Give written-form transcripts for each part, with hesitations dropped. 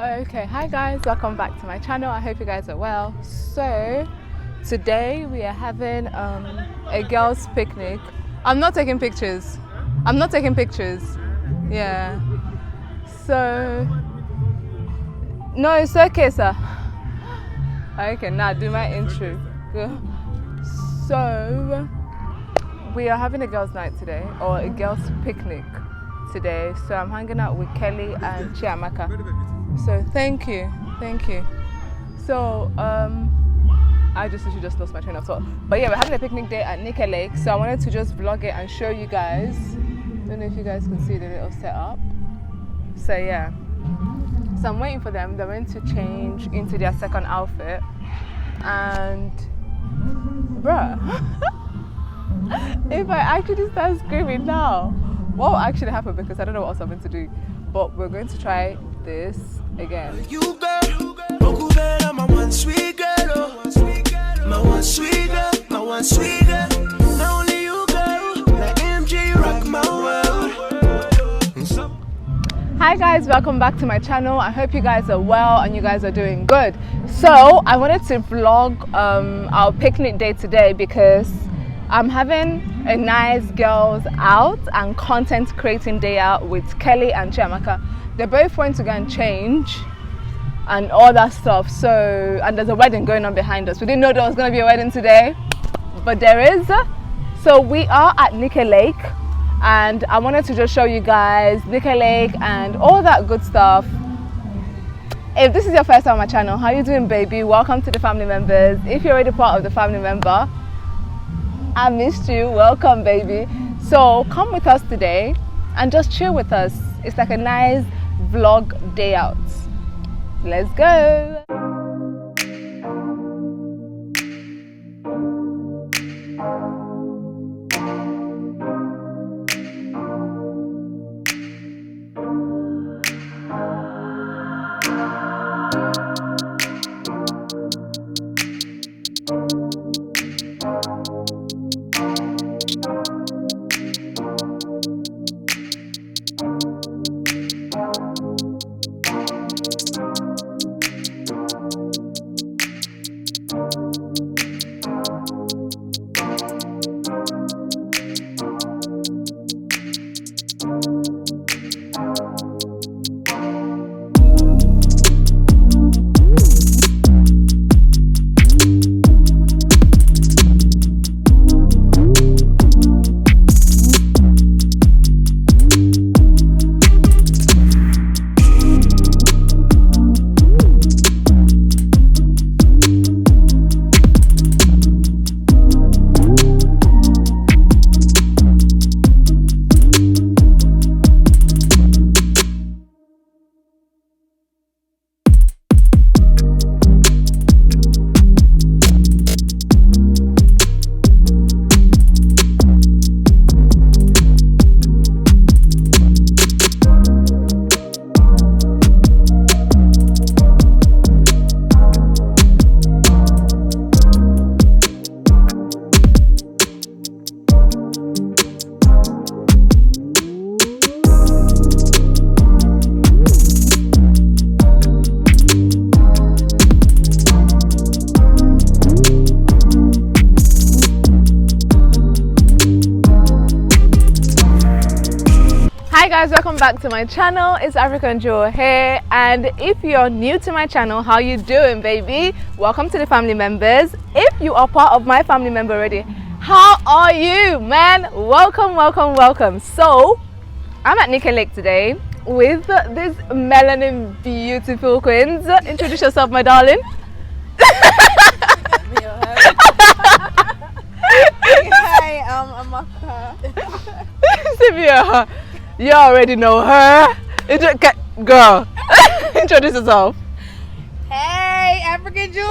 Okay, hi guys, welcome back to my channel. I hope you guys are well. So today we are having a girls picnic. I'm not taking pictures. Yeah, so no, it's okay, sir. Okay, now do my intro. Go. So we are having a girls night today, or a girls picnic today. So I'm hanging out with Kelly and Chiamaka. So thank you. So I just lost my train of thought. But yeah, we're having a picnic day at Nika Lake. So I wanted to just vlog it and show you guys. Don't know if you guys can see the little setup. So yeah. So I'm waiting for them. They're going to change into their second outfit. And bruh, if I actually start screaming now, what will actually happen? Because I don't know what else I'm going to do. But we're going to try this again. You girl, my one sweet girl, my one sweet girl, my one sweet girl. Not only you girl, like MJ, rock my world. Hi guys, welcome back to my channel. I hope you guys are well and you guys are doing good. So I wanted to vlog our picnic day today because I'm having a nice girls out and content creating day out with Kelly and Chiamaka. They're both going to go and change and all that stuff. So, and there's a wedding going on behind us. We didn't know there was going to be a wedding today, but there is. So we are at Nika Lake and I wanted to just show you guys Nika Lake and all that good stuff. If this is your first time on my channel, how you doing, baby? Welcome to the family members. If you're already part of the family member, I missed you. Welcome, baby. So come with us today and just chill with us. It's like a nice vlog day out. Let's go. Hi guys, welcome back to my channel. It's African Joe here, and if you're new to my channel, how you doing, baby? Welcome to the family members. If you are part of my family member already, how are you, man? Welcome. So I'm at Nika Lake today with these melanin beautiful queens. Introduce yourself, my darling. Hi, I'm Amaka. Sylvia, you already know her. Girl, introduce yourself. Hey, African Jew.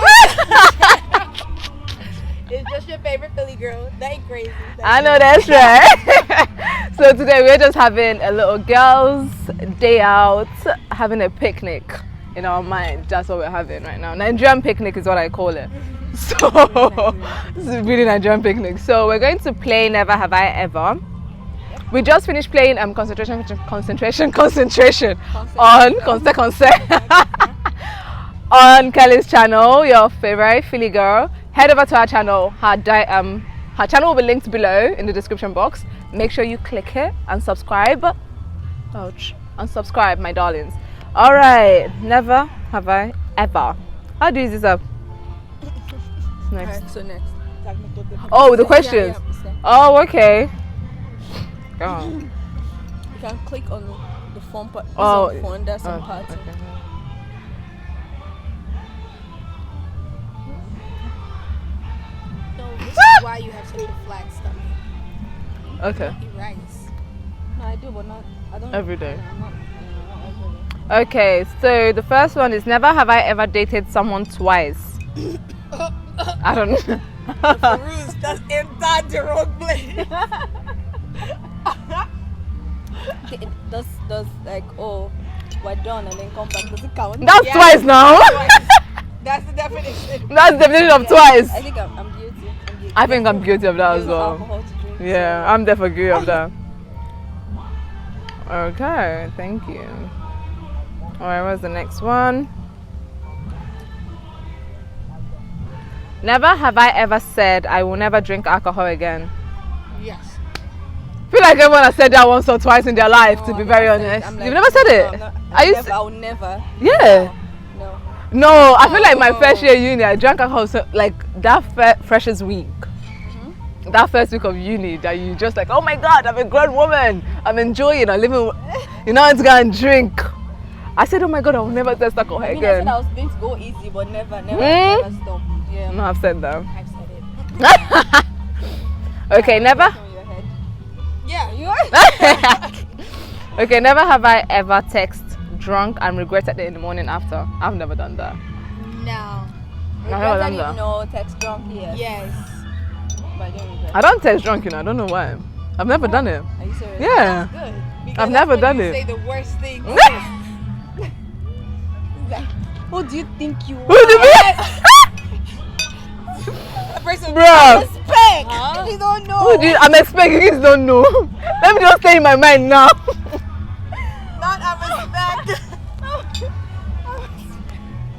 It's just your favorite Philly girl. That ain't crazy. I know that's right. So today we're just having a little girls' day out, having a picnic in our mind. That's what we're having right now. Nigerian picnic is what I call it. So this is really Nigerian picnic. So we're going to play Never Have I Ever. We just finished playing concentration on on Kelly's channel, your favorite Philly girl. Head over to our channel. Her channel will be linked below in the description box. Make sure you click it and subscribe. Ouch. And subscribe, my darlings. Alright, never have I ever. How do you use this up? Next. Alright, so next. Oh, the questions. Oh, okay. Go on. You can click on the phone part. Oh, phone, there's some parts. okay. No, this is why you have such a flat stomach. Okay. You eat rice. No, I do, but not. I don't. Every day. No, not every day. Okay, so the first one is never have I ever dated someone twice. I don't know. Peruse, that's inside the wrong place. Does like we're done and then come back? Does it count? That's Yeah. twice now. That's the definition. That's the definition of twice. I think I'm guilty. I think I'm guilty of that as Use well. alcohol to drink, Yeah, I'm definitely guilty of that. Okay, thank you. Alright, what's the next one? Never have I ever said I will never drink alcohol again. Yes. I feel like everyone has said that once or twice in their life, No, to be I've very never said it. honest. I'm like, You've never said no, it? I'm not- Are you? I'll never. Yeah. No. No, I feel like my first year uni, I drank alcohol so, like that freshest week. That first week of uni, that you just like, oh my god, I'm a grown woman. I'm enjoying, I'm living. You know, to go and drink. I said, oh my god, I will never taste alcohol I mean, I said again. I was going to go easy, but never stop. Yeah. No, I've said that. I've said it. Okay, never. On your head. Yeah, you Okay, never have I ever texted drunk and regretted it in the morning after. I've never done that. No. I've never done Regretted that. it, no, text drunk, yes. Yes. But I don't regret. I don't text drunk, you know. I don't know why. I've never done it. Are you serious? Yeah. Good. Because I've that's never when done you it. say the worst thing. Like, who do you think you Who do are? you A person Bro. respect. Huh? You don't know. Who do you, I'm expecting you don't know. Let me just stay in my mind now. Not a respect.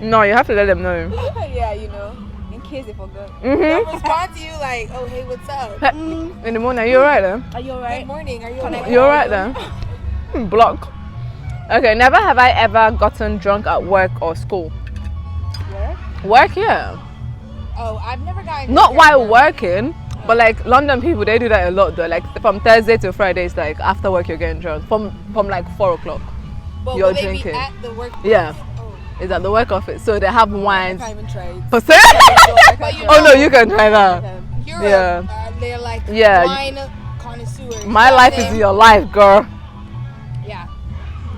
No, you have to let them know. Yeah, you know, in case they forgot. They'll respond to you like, oh hey, what's up? In the morning, are you alright then? Are you Good alright? morning. Are you Can I- okay? You alright then? Block. Okay, never have I ever gotten drunk at work or school. Where? Work, yeah. Oh, I've never gotten. Not drunk while at work. working, but like London people, they do that a lot though. Like from Thursday to Friday, it's like after work you're getting drunk. From like 4 o'clock. But You're will they drinking. be at the work? Yeah, Oh. it's at the work office. So they have I wines. can't even try it. For sale? But you Oh no, know, you can try that. You're Yeah. they're like Yeah. wine connoisseurs. My You know life what I'm is saying? your life, girl. Yeah.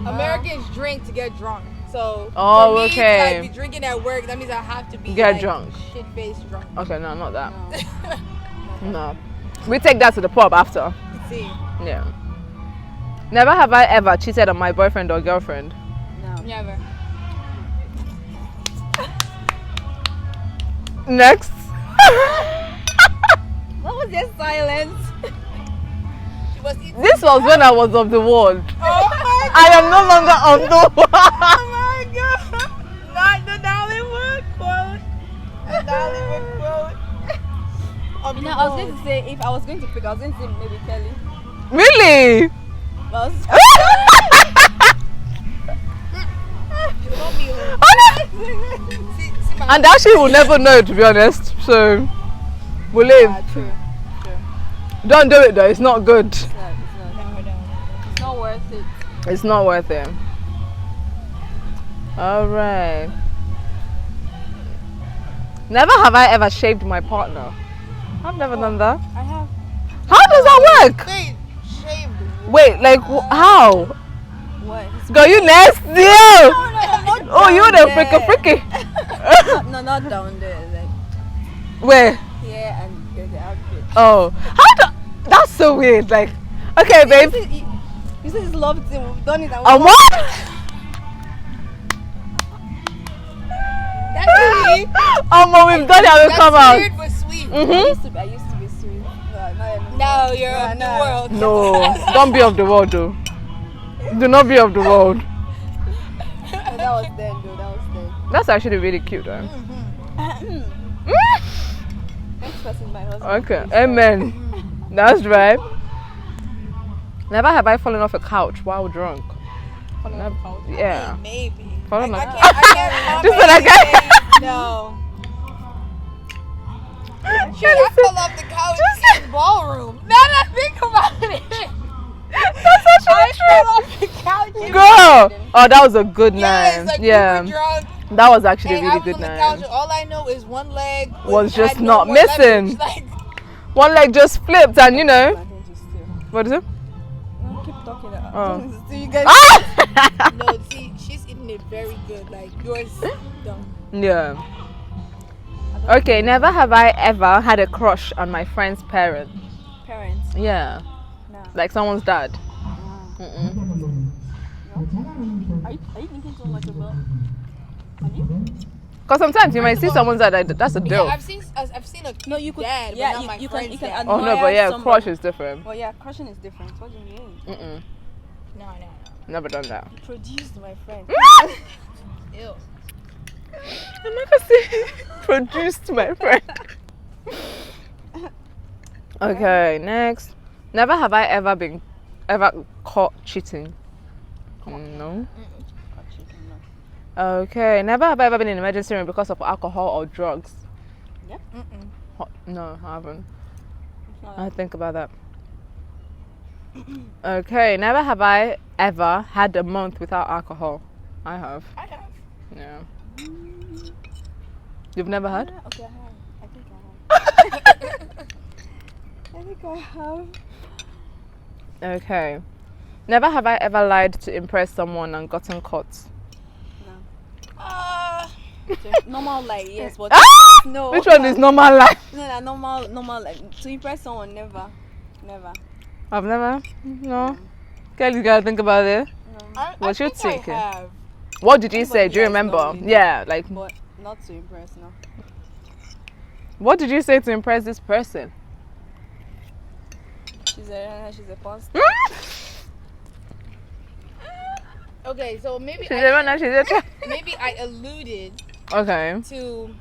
Americans drink to get drunk. So Oh, for me okay. to like be drinking at work, that means I have to be Get like, drunk. shit-faced drunk. Okay, no, not that. No. No. We take that to the pub after. See, Yeah. Never have I ever cheated on my boyfriend or girlfriend. No. never. Next. What was your silence? She was eating. This was when I was of the world. Oh my I am no longer of the world. Oh my god! Not the Dollywood quote. The Dollywood quote. Of You the know, I was going to say, if I was going to pick, I was going to say maybe Kelly. Really? But I was You won't be here. See my And that she will never know, to be honest. So, we'll leave. true. Don't do it though. It's not good. It's not. No, no. It's not worth it. It's not worth it. All right. Never have I ever shaved my partner. I've never done that. I have. How does that work? They shaved. Wait, like how? What? Girl, you nasty. No, I'm not Oh, you down the freaky. No, not down there. Like Where? here and there's the outfit. Oh, how do? That's so weird. Like, okay, babe. You said it's love thing. We've done it. And What? That's sweet. We've done it. I will That's come out. weird but sweet. I Mhm. used to be sweet. But not anymore. Now you're Yeah, of the no. world. No, don't be of the world, though. Do not be of the world. But that was then. though. That was the That's actually really cute, though. next person, my husband. Okay, amen. That's right. Never have I fallen off a couch while drunk. Falling off the couch. Yeah. Maybe. Fallen I off. can't Just said I can't. No. Shoot, I fell off the couch in the ballroom. Now that I think about it. That's actually fell off the couch. Girl! Oh, that was a good Yeah, night. it's like Yeah. we were drunk. That was actually a And I really was good on the couch, night. and all I know is one leg Was just had no not more missing. leverage, Like, One leg just flipped, and you know. My hand is still. What is it? No, keep talking. Oh. So you guys. Ah! no, see, she's eating it very good. Like yours, don't. Yeah. Okay, never have I ever had a crush on my friend's parent. Parents. Yeah. No. Like someone's dad. No. Are you thinking so much about? Are you? Because sometimes you might see someone's dad, that's a Yeah, deal. I've seen a No, you could. dad, yeah, but not my you friend's can. dad. Oh no, admire but yeah, somebody. crush is different. Well, yeah, crushing is different. What do you mean? No. Never done that. You produced my friend. Ew. I'm not gonna say produced my friend. Okay, next. Never have I ever caught cheating. No. Okay, never have I ever been in an emergency room because of alcohol or drugs. Yeah. No, I haven't. It's I think about that. Okay, never have I ever had a month without alcohol. I have. I have. Yeah. You've never had? Yeah, okay, I think I have. Okay. Never have I ever lied to impress someone and gotten caught. Normal like yes, but Ah! no. Which one is normal life? No, normal like to impress someone. Never. I've never. No. Girl, you gotta think about it. I What you think thinking? I have. What did you say? Everybody Do you likes remember? knowing. Yeah, like But not to impress. No. what did you say to impress this person? She's a pastor. Okay, so maybe She's a runner, she's a maybe I alluded Okay. to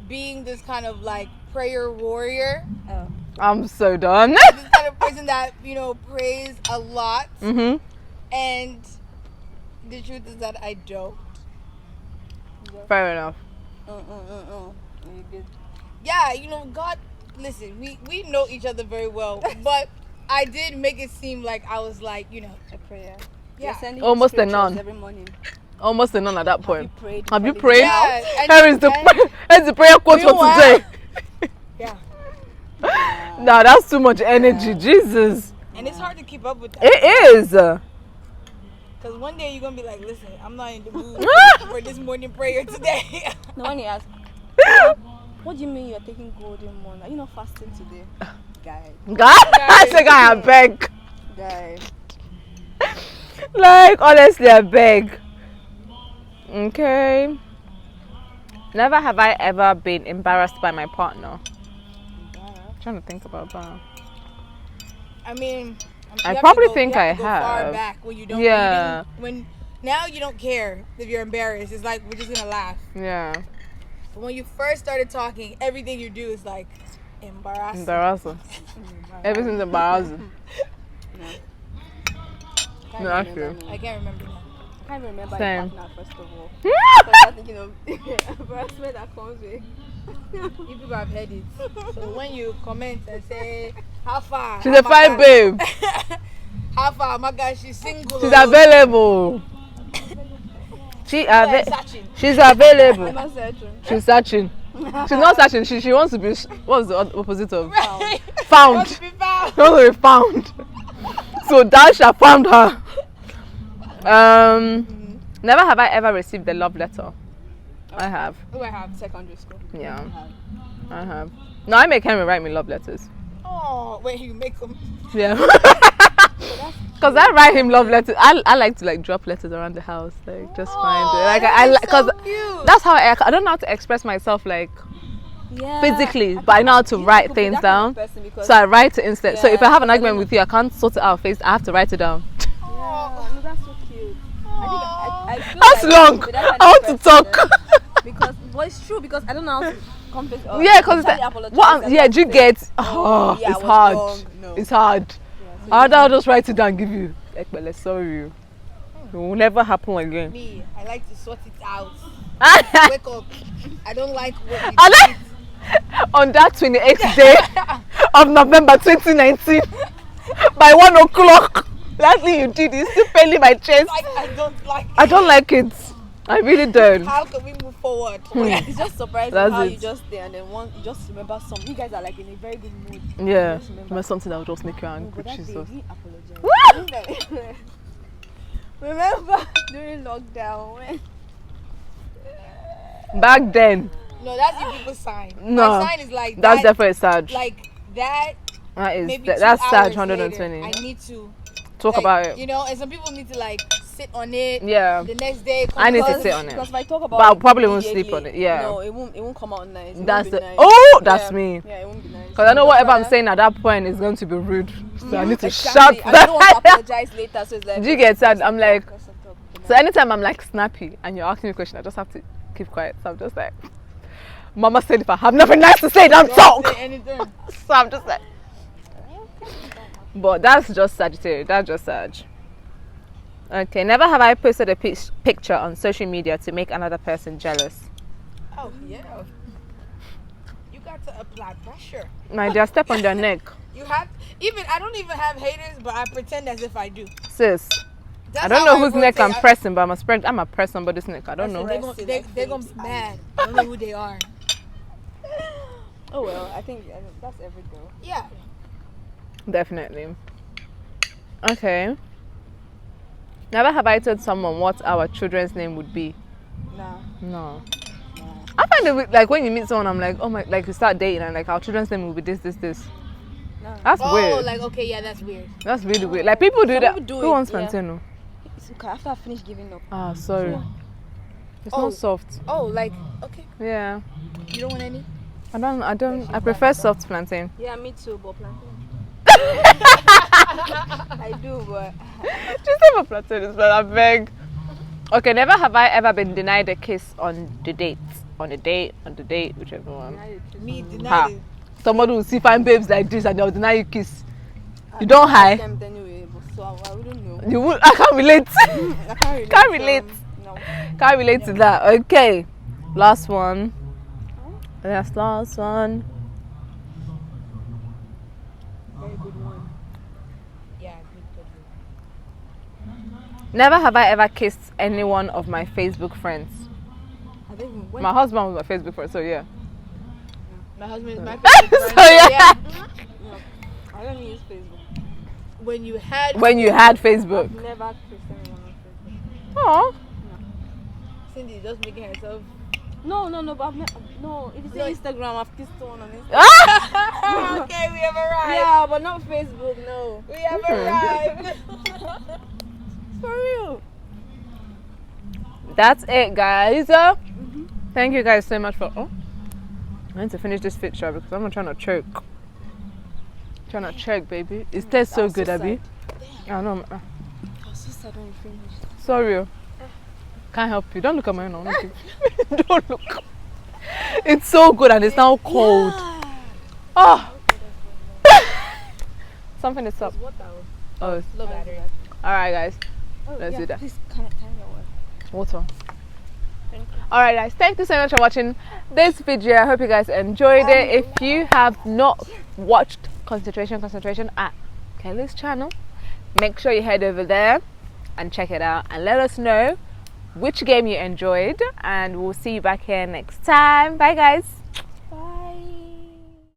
being this kind of like prayer warrior, Oh. I'm so done. this kind of person that prays a lot, Mhm. and the truth is that I don't. Fair enough. You good? Yeah, God. Listen, we know each other very well, but I did make it seem like I was like, A prayer. Yeah. You're sending Almost a scriptures nun. every morning. Almost a none at that Have you point. prayed? Have you Calling prayed? it out? Yeah, and- Here's the prayer quote for Meanwhile- today. yeah, Nah, that's too much energy. Jesus. and it's hard to keep up with that. It is. Because one day you're gonna be like, listen, I'm not in the mood for this morning prayer today. No one asks. What do you mean you're taking golden morning? Are you not fasting today? Guy. God, I think I beg. Guy. Like, honestly, I beg. Okay. Never have I ever been embarrassed by my partner. I'm trying to think about that. I mean, I you have probably to go- think you I to go far have. back when you don't. Yeah. When now you don't care if you're embarrassed. It's like we're just gonna laugh. Yeah. But when you first started talking, everything you do is like embarrassing. Embarrassing. Everything's embarrassing. No, actually. I can't remember now. I can't remember Same. your partner first of all. Because I'm thinking of embarrassment that comes with. You people have heard it. So when you comment and say, "How far?" She's a fine babe. How far? My God, she's single. She's available. Searching. She's available. I'm not searching. She's searching. She's not searching. She wants to be. What's the opposite of Right. found? Wants to be found. She wants to be found. So Dasha found her. Never have I ever received a love letter. I have. Who I have? Secondary school. Yeah, I have. No, I make Henry write me love letters. Oh, wait, you make them. Yeah. Cause I write him love letters. I like to like drop letters around the house, like just find it. Like cause cute. that's how I don't know how to express myself like Yeah. physically, but I know how to write things down. So I write it instead. So if I have an argument with you, I can't sort it out face. I have to write it down. Yeah, no, that's so cute. I feel That's like long. with that kind I of want to person, talk. because but it's true because I don't know how to confess. Yeah, because yeah, do you get? Oh, yeah, I it's was hard. wrong. No. It's hard. Yeah, so I'll just write it down and give you. Ekpele, sorry. It will never happen again. Me, I like to sort it out. On Wake up. I don't like what you that- did. that 28th day of November 2019, by 1 o'clock, last thing you did is still paining my chest. Like, I don't like it. I don't like it. I really don't. How can we move forward? it's just surprising That's how it. you just stay and then you just remember something. You guys are like in a very good mood. Yeah, Just remember. remember something that will just make you No, angry. but that day, Jesus. we apologize. Remember during lockdown when Back then, No, that's the people's sign. No, My sign is like that's that, definitely sad. like that. That is Maybe that's 2 sad. hours 120. later, I need to Talk like, about it. You know, and some people need to like sit on it. Yeah. The next day, I need to because- sit on it. because if I talk about But I it probably won't sleep immediately, on it, yeah. No, it won't come out nice. It That's won't be the nice. oh, that's Yeah. me. Yeah, it won't be nice. Because I know So whatever I'm rather- saying at that point is going to be rude. So I need to Exactly. shut And I don't want to that. apologize later. So it's like Do you get sad? I'm like, Press on top, you know. so anytime I'm like snappy and you're asking me a question, I just have to keep quiet. So I'm just like, Mama said if I have nothing nice to say, don't Don't talk. say anything. So I'm just like, but that's just Sagittarius. That's just Sag. Okay, never have I posted a picture on social media to make another person jealous. Oh yeah. You got to apply pressure. My dear, step on their neck. You have even I don't even have haters, but I pretend as if I do. Sis, That's I don't how know whose neck I'm rotate. pressing, but I'm a press somebody's neck. I don't know. They're gonna be mad. I don't know who they are. Oh well, I think that's every girl. Yeah. Definitely. Okay. Never have I told someone what our children's name would be. Nah. No. I find it like when you meet someone, I'm like, oh my, like you start dating and like our children's name will be this. Nah. That's Oh, weird. like okay, yeah, that's weird. That's really weird. Like people do Some that. people do Who it, wants yeah. plantain? It's okay. After I finish giving up. Ah, sorry. Yeah. It's Oh. not soft. Oh, like okay, Yeah. you don't want any? I prefer soft plantain. Yeah, me too, but plantain. I do, but Just have a plantain is better, I beg. Okay, never have I ever been denied a kiss on the date. On the date, whichever one. Me Ha. denied it. Somebody will see fine babes like this and they'll deny you kiss. You don't hide. Anyway, but so I wouldn't know. You would. I can't relate. I can't relate. Can't relate. No. Can't relate to that. Okay, last one. Last one. Very good one. Yeah, good. Never have I ever kissed any one of my Facebook friends. I don't even. When My husband was my Facebook friend, so yeah. My husband is my favorite So friend. yeah. No, I don't use Facebook. When you had When you had Facebook. I've never kissed anyone on Facebook. Oh. Cindy just making herself. No, but I've never. No, if it's No. Instagram, I've kissed someone on Instagram. Ah! Okay, we have arrived. Yeah, but not Facebook. No. We have arrived. For real. That's it, guys. Thank you guys so much for. Oh, I need to finish this picture because I'm not trying to choke. Trying to choke, baby. It tastes so was good, so Abby. I know. I was so sad when you finished. Sorry. Oh. Can't help you. Don't look at my own. Don't look. It's so good and it's now cold. Oh. Something is up. What that was? Oh, it's- Low battery. all right, guys. Oh, Let's yeah, do that. Please, can I water? Water. Thank you. All right, guys. Thank you so much for watching this video. I hope you guys enjoyed it. If you have not watched Concentration at Kelly's channel, make sure you head over there and check it out and let us know which game you enjoyed, and we'll see you back here next time. Bye, guys.